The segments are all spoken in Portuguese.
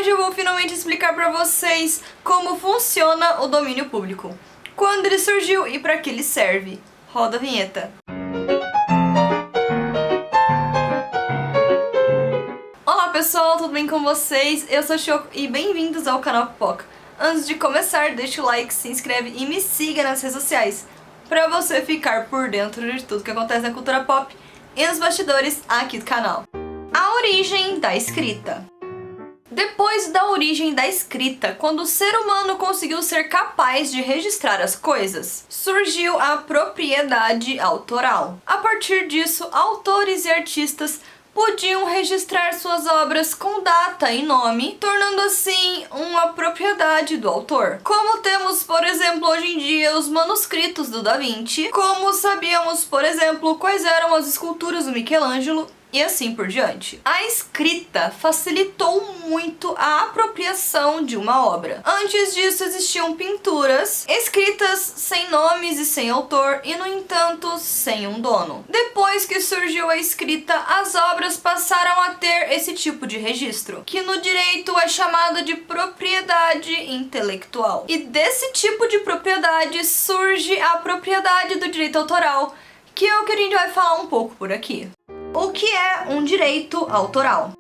Hoje eu vou finalmente explicar para vocês como funciona o domínio público, quando ele surgiu e para que ele serve. Roda a vinheta. Olá pessoal, tudo bem com vocês? Eu sou a Choco e bem-vindos ao canal Pipoca. Antes de começar, deixa o like, se inscreve e me siga nas redes sociais para você ficar por dentro de tudo que acontece na cultura pop e nos bastidores aqui do canal. A origem da escrita. Depois da origem da escrita, quando o ser humano conseguiu ser capaz de registrar as coisas, surgiu a propriedade autoral. A partir disso, autores e artistas podiam registrar suas obras com data e nome, tornando assim uma propriedade do autor. Como temos, por exemplo, hoje em dia os manuscritos do Da Vinci, como sabíamos, por exemplo, quais eram as esculturas do Michelangelo, e assim por diante. A escrita facilitou muito a apropriação de uma obra. Antes disso existiam pinturas escritas sem nomes e sem autor e, no entanto, sem um dono. Depois que surgiu a escrita, as obras passaram a ter esse tipo de registro, que no direito é chamado de propriedade intelectual. E desse tipo de propriedade surge a propriedade do direito autoral, que é o que a gente vai falar um pouco por aqui. O que é um direito autoral?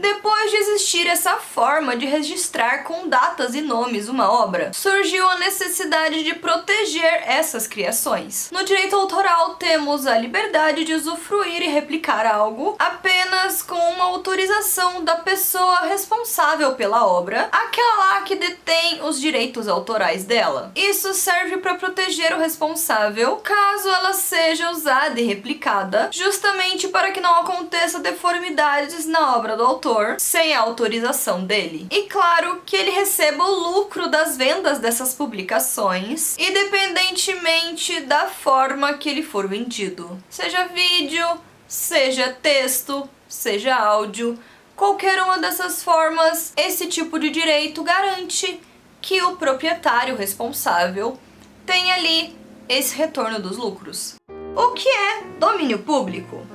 Depois de existir essa forma de registrar com datas e nomes uma obra, surgiu a necessidade de proteger essas criações. No direito autoral temos a liberdade de usufruir e replicar algo apenas com uma autorização da pessoa responsável pela obra, aquela lá que detém os direitos autorais dela. Isso serve para proteger o responsável caso ela seja usada e replicada, justamente para que não aconteça deformidades na obra do autor sem a autorização dele. E claro que ele receba o lucro das vendas dessas publicações, independentemente da forma que ele for vendido. Seja vídeo, seja texto, seja áudio, qualquer uma dessas formas, esse tipo de direito garante que o proprietário responsável tem ali esse retorno dos lucros. O que é domínio público?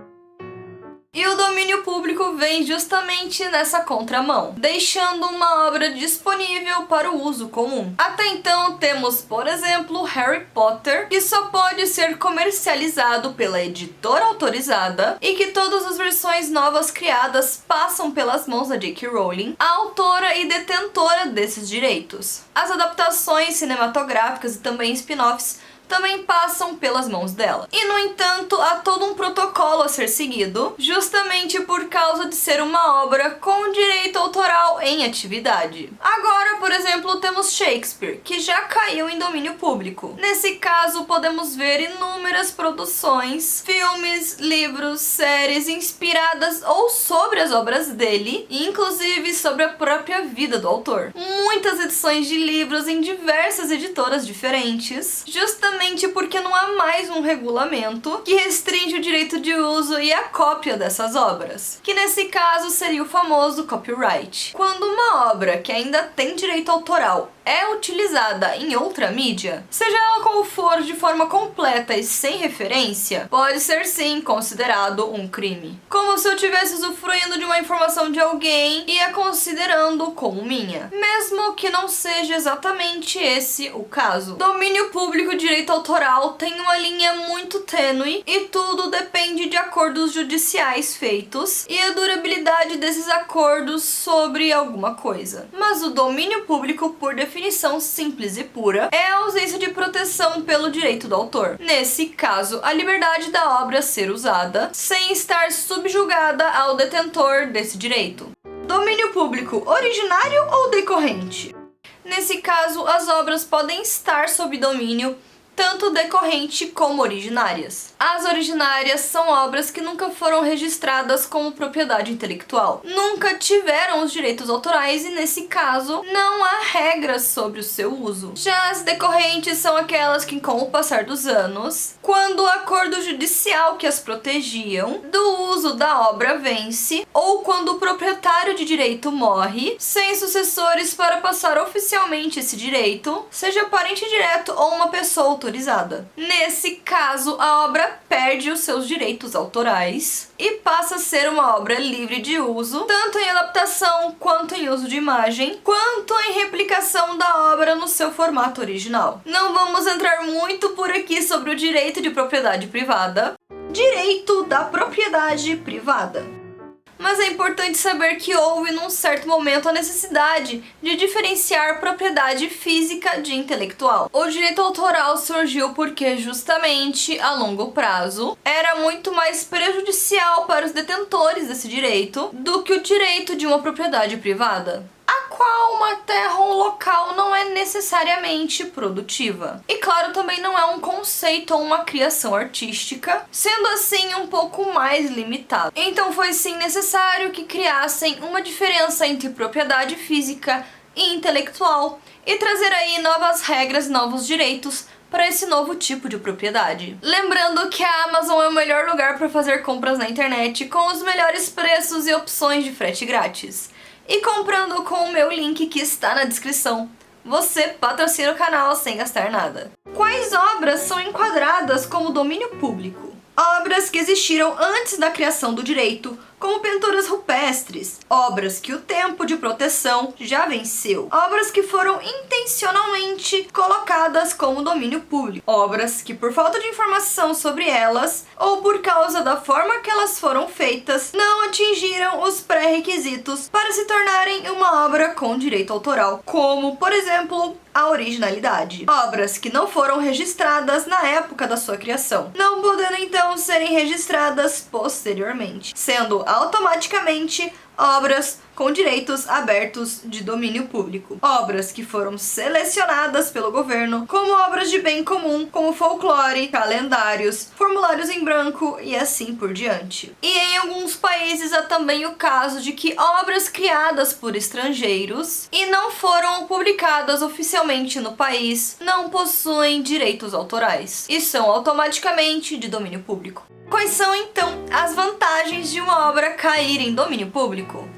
E o domínio público vem justamente nessa contramão, deixando uma obra disponível para o uso comum. Até então temos, por exemplo, Harry Potter, que só pode ser comercializado pela editora autorizada e que todas as versões novas criadas passam pelas mãos da J.K. Rowling, a autora e detentora desses direitos. As adaptações cinematográficas e também spin-offs também passam pelas mãos dela. E, no entanto, há todo um protocolo a ser seguido, justamente por causa de ser uma obra com direito autoral em atividade. Agora, por exemplo, temos Shakespeare, que já caiu em domínio público. Nesse caso, podemos ver inúmeras produções, filmes, livros, séries inspiradas ou sobre as obras dele, e inclusive sobre a própria vida do autor. Muitas edições de livros em diversas editoras diferentes, justamente porque não há mais um regulamento que restringe o direito de uso e a cópia dessas obras, que nesse caso seria o famoso copyright. Quando uma obra que ainda tem direito autoral é utilizada em outra mídia, seja ela qual for, de forma completa e sem referência, pode ser sim considerado um crime. Como se eu estivesse usufruindo de uma informação de alguém e a considerando como minha, mesmo que não seja exatamente esse o caso. Domínio público e direito autoral tem uma linha muito tênue e tudo depende de acordos judiciais feitos e a durabilidade desses acordos sobre alguma coisa. Mas o domínio público, por definição simples e pura, é a ausência de proteção pelo direito do autor. Nesse caso, a liberdade da obra ser usada sem estar subjugada ao detentor desse direito. Domínio público originário ou decorrente? Nesse caso, as obras podem estar sob domínio tanto decorrente como originárias. As originárias são obras que nunca foram registradas como propriedade intelectual, nunca tiveram os direitos autorais e, nesse caso, não há regras sobre o seu uso. Já as decorrentes são aquelas que, com o passar dos anos, quando o acordo judicial que as protegiam do uso da obra vence, ou quando o proprietário de direito morre, sem sucessores para passar oficialmente esse direito, seja parente direto ou uma pessoa autorizada. Nesse caso, a obra perde os seus direitos autorais e passa a ser uma obra livre de uso, tanto em adaptação, quanto em uso de imagem, quanto em replicação da obra no seu formato original. Não vamos entrar muito por aqui sobre o direito de propriedade privada. Direito da propriedade privada. Mas é importante saber que houve num certo momento a necessidade de diferenciar propriedade física de intelectual. O direito autoral surgiu porque justamente a longo prazo era muito mais prejudicial para os detentores desse direito do que o direito de uma propriedade privada, a qual uma terra ou um local não é necessariamente produtiva. E claro, também não é um conceito ou uma criação artística, sendo assim um pouco mais limitado. Então foi sim necessário que criassem uma diferença entre propriedade física e intelectual e trazer aí novas regras, novos direitos para esse novo tipo de propriedade. Lembrando que a Amazon é o melhor lugar para fazer compras na internet com os melhores preços e opções de frete grátis. E comprando com o meu link que está na descrição, você patrocina o canal sem gastar nada. Quais obras são enquadradas como domínio público? Obras que existiram antes da criação do direito, como pinturas rupestres, obras que o tempo de proteção já venceu, obras que foram intencionalmente colocadas como domínio público, obras que por falta de informação sobre elas ou por causa da forma que elas foram feitas, não atingiram os pré-requisitos para se tornarem uma obra com direito autoral, como, por exemplo, a originalidade. Obras que não foram registradas na época da sua criação, não podendo então serem registradas posteriormente, sendo automaticamente obras com direitos abertos de domínio público. Obras que foram selecionadas pelo governo como obras de bem comum, como folclore, calendários, formulários em branco e assim por diante. E em alguns países há também o caso de que obras criadas por estrangeiros e não foram publicadas oficialmente no país não possuem direitos autorais e são automaticamente de domínio público. Quais são então as vantagens de uma obra cair em domínio público?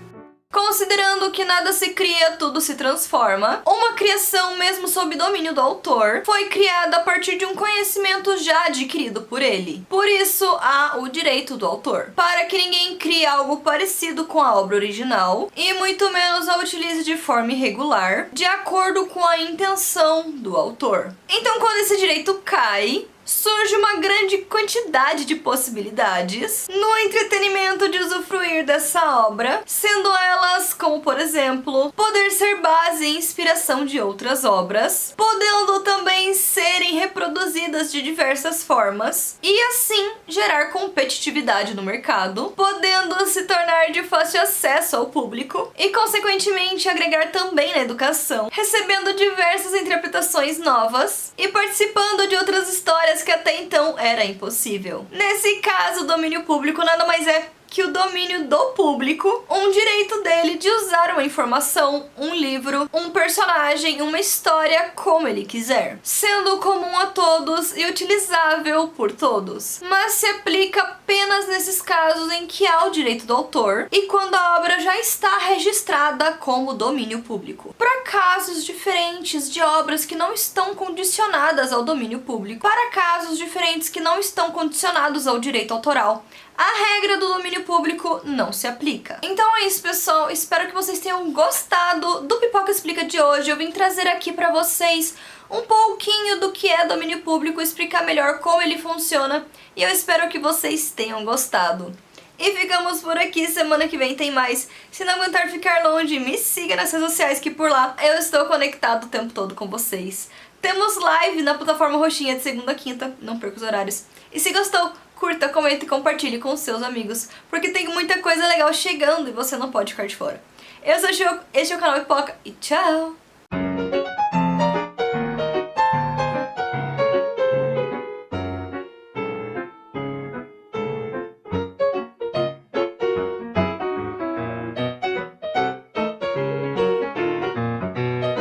Considerando que nada se cria, tudo se transforma, uma criação mesmo sob domínio do autor foi criada a partir de um conhecimento já adquirido por ele. Por isso há o direito do autor, para que ninguém crie algo parecido com a obra original e muito menos a utilize de forma irregular, de acordo com a intenção do autor. Então, quando esse direito cai, surge uma grande quantidade de possibilidades no entretenimento de usufruir dessa obra, sendo elas, como por exemplo, poder ser base e inspiração de outras obras, podendo também serem reproduzidas de diversas formas e assim gerar competitividade no mercado, podendo se tornar de fácil acesso ao público e consequentemente agregar também na educação, recebendo diversas interpretações novas e participando de outras histórias que até então era impossível. Nesse caso, o domínio público nada mais é que o domínio do público, um direito dele de usar uma informação, um livro, um personagem, uma história como ele quiser, sendo comum a todos e utilizável por todos, mas se aplica apenas nesses casos em que há o direito do autor e quando a obra já está registrada como domínio público. Para casos diferentes de obras que não estão condicionadas ao domínio público, para casos diferentes que não estão condicionados ao direito autoral, a regra do domínio público não se aplica. Então é isso, pessoal. Espero que vocês tenham gostado do Pipoca Explica de hoje. Eu vim trazer aqui pra vocês um pouquinho do que é domínio público, explicar melhor como ele funciona, e eu espero que vocês tenham gostado. E ficamos por aqui, semana que vem tem mais. Se não aguentar ficar longe, me siga nas redes sociais que por lá eu estou conectado o tempo todo com vocês. Temos live na plataforma roxinha de segunda a quinta, não perca os horários. E se gostou, curta, comenta e compartilhe com os seus amigos, porque tem muita coisa legal chegando e você não pode ficar de fora. Eu sou a Choco, este é o canal Pipoca e tchau!